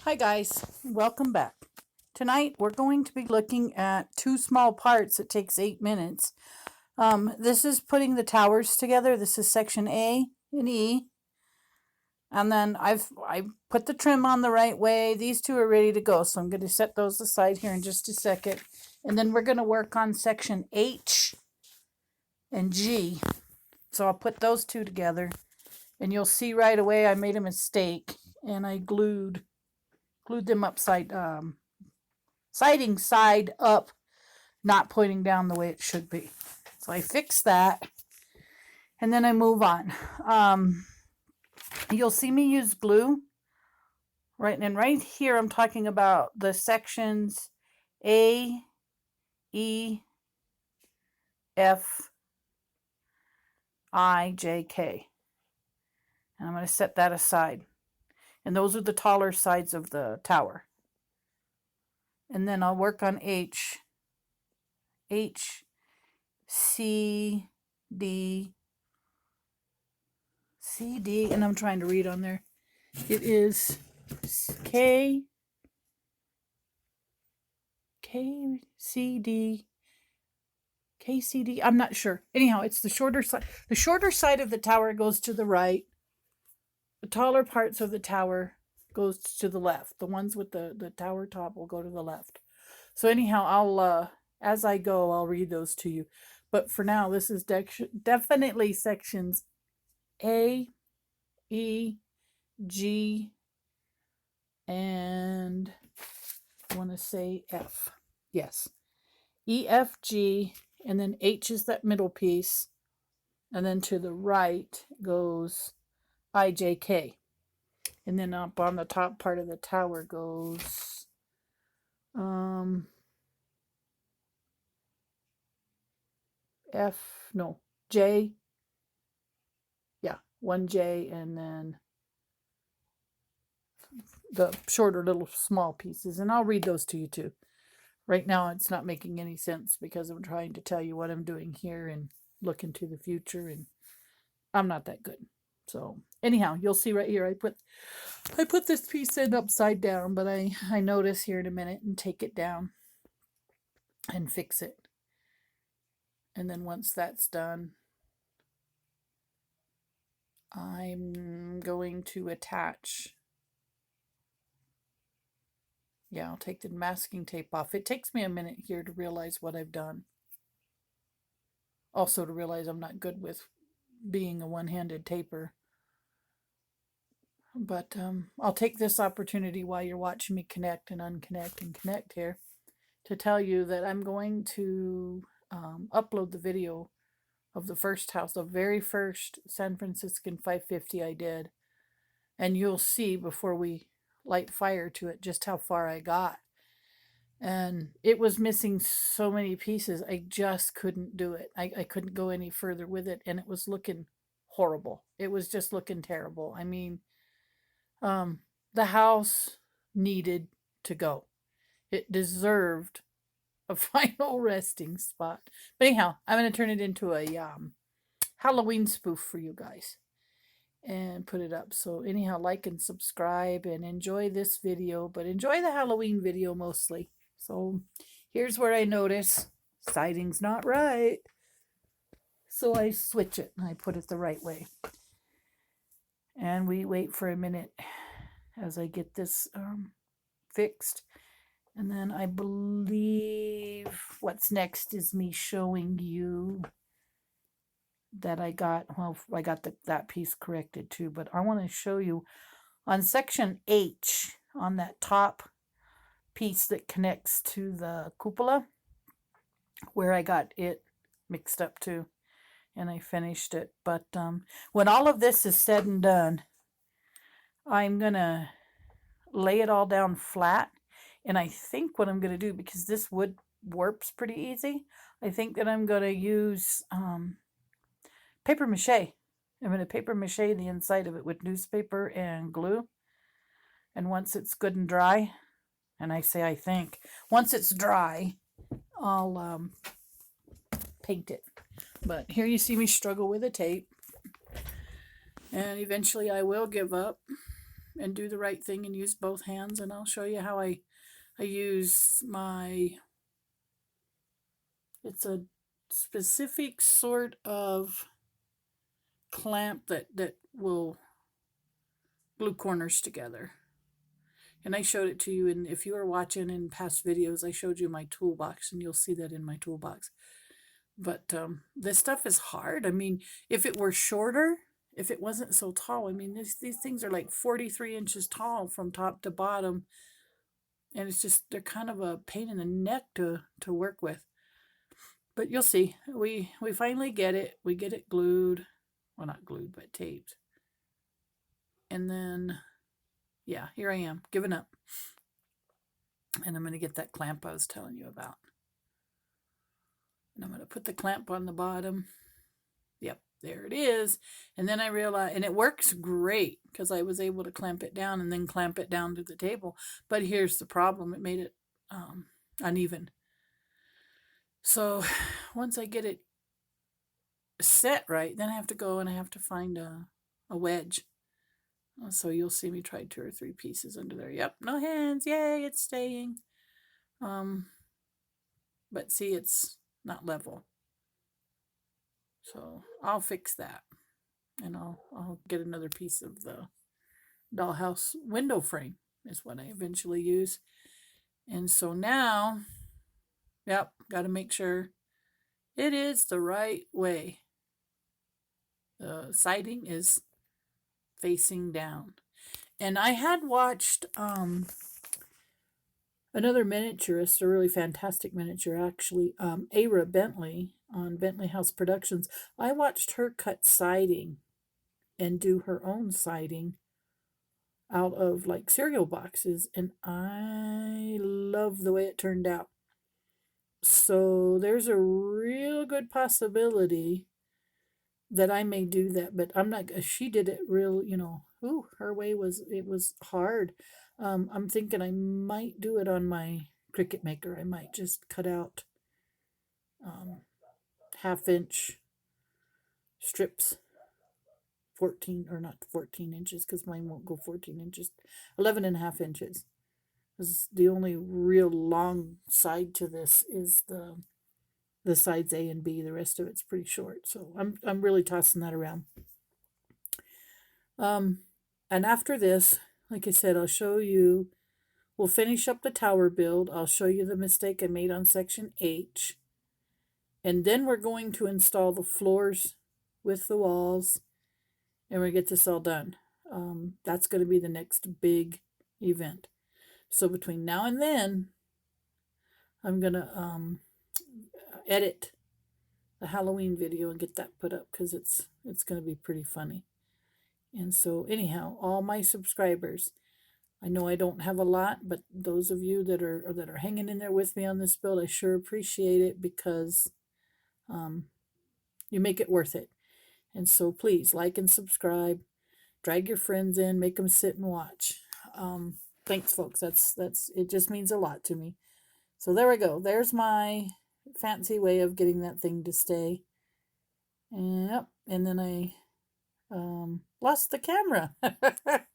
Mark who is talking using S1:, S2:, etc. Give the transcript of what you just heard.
S1: Hi guys, welcome back. Tonight we're going to be looking at two small parts. It takes 8 minutes. This is putting the towers together. This is section A and E, and then I put the trim on the right way. These two are ready to go, so I'm going to set those aside here in just a second, and then we're going to work on section H and G. So I'll put those two together, and you'll see right away I made a mistake, and I glued them upside siding side up, not pointing down the way it should be. So I fix that, and then I move on. You'll see me use glue, right? And right here I'm talking about the sections A, E, F, I, J, K. And I'm going to set that aside. And those are the taller sides of the tower. And then I'll work on H, C, D, and I'm trying to read on there. It is K, C, D, K, C, D. I'm not sure. Anyhow, it's the shorter side. The shorter side of the tower goes to the right. The taller parts of the tower goes to the left. The ones with the tower top will go to the left. So anyhow, I'll as I go, I'll read those to you. But for now, this is definitely sections A, E, G, and I want to say F. Yes. E, F, G, and then H is that middle piece. And then to the right goes I, J, K. And then up on the top part of the tower goes J. Yeah, one J, and then the shorter little small pieces. And I'll read those to you too. Right now, it's not making any sense because I'm trying to tell you what I'm doing here and look into the future, and I'm not that good. So anyhow, you'll see right here, I put this piece in upside down, but I notice here in a minute and take it down and fix it. And then once that's done, I'm going to attach. Yeah, I'll take the masking tape off. It takes me a minute here to realize what I've done. Also to realize I'm not good with being a one-handed taper. But I'll take this opportunity while you're watching me connect and unconnect and connect here to tell you that I'm going to upload the video of the first house, the very first San Franciscan 550 I did. And you'll see before we light fire to it just how far I got. And it was missing so many pieces. I just couldn't do it. I couldn't go any further with it. And it was looking horrible. It was just looking terrible. I mean, the house needed to go. It deserved a final resting spot. But anyhow, I'm going to turn it into a Halloween spoof for you guys and put it up. So anyhow, like and subscribe and enjoy this video, but enjoy the Halloween video mostly. So here's where I notice siding's not right. So I switch it and I put it the right way. And we wait for a minute as I get this fixed. And then I believe what's next is me showing you that I got that piece corrected too, but I want to show you on section H, on that top piece that connects to the cupola, where I got it mixed up too, and I finished it. But when all of this is said and done, I'm gonna lay it all down flat. And I think what I'm going to do, because this wood warps pretty easy, I think that I'm going to use paper mache. I'm going to paper mache the inside of it with newspaper and glue. And once it's good and dry, and I say I think, once it's dry, I'll paint it. But here you see me struggle with the tape. And eventually I will give up. and do the right thing and use both hands, and I'll show you how I use my, it's a specific sort of clamp that will glue corners together. And I showed it to you, and if you were watching in past videos, I showed you my toolbox, and you'll see that in my toolbox. But this stuff is hard. I mean, if it were shorter, if it wasn't so tall, I mean, these things are like 43 inches tall from top to bottom. And it's just, they're kind of a pain in the neck to work with. But you'll see, we finally get it. We get it glued. Well, not glued, but taped. And then, yeah, here I am, giving up. And I'm going to get that clamp I was telling you about. And I'm going to put the clamp on the bottom. Yep, there it is. And then I realized, and it works great because I was able to clamp it down and then clamp it down to the table. But here's the problem. It made it uneven. So once I get it set right, then I have to go and I have to find a wedge. So you'll see me try 2 or 3 pieces under there. Yep, no hands. Yay, it's staying. But see, it's not level. So I'll fix that. And I'll get another piece of the dollhouse window frame is what I eventually use. And so now, yep, got to make sure it is the right way. The siding is facing down. And I had watched another miniaturist, a really fantastic miniature actually, Ara Bentley on Bentley House Productions. I watched her cut siding and do her own siding out of like cereal boxes, and I love the way it turned out. So there's a real good possibility that I may do that, but I'm not. She did it real, her way was, it was hard. I'm thinking I might do it on my Cricut Maker. I might just cut out 1/2 inch strips, 14, or not 14 inches, because mine won't go 14 inches, 11.5 inches. This, the only real long side to this is the sides A and B. The rest of it's pretty short. So I'm really tossing that around. And after this, like I said, I'll show you, we'll finish up the tower build. I'll show you the mistake I made on section H. And then we're going to install the floors with the walls, and we get this all done. That's going to be the next big event. So between now and then, I'm going to edit the Halloween video and get that put up, because it's going to be pretty funny. And so anyhow, all my subscribers, I know I don't have a lot, but those of you that are hanging in there with me on this build, I sure appreciate it, because you make it worth it. And so please like and subscribe, drag your friends in, make them sit and watch. Thanks, folks. That's it. Just means a lot to me. So there we go. There's my fancy way of getting that thing to stay. Yep. And then I lost the camera.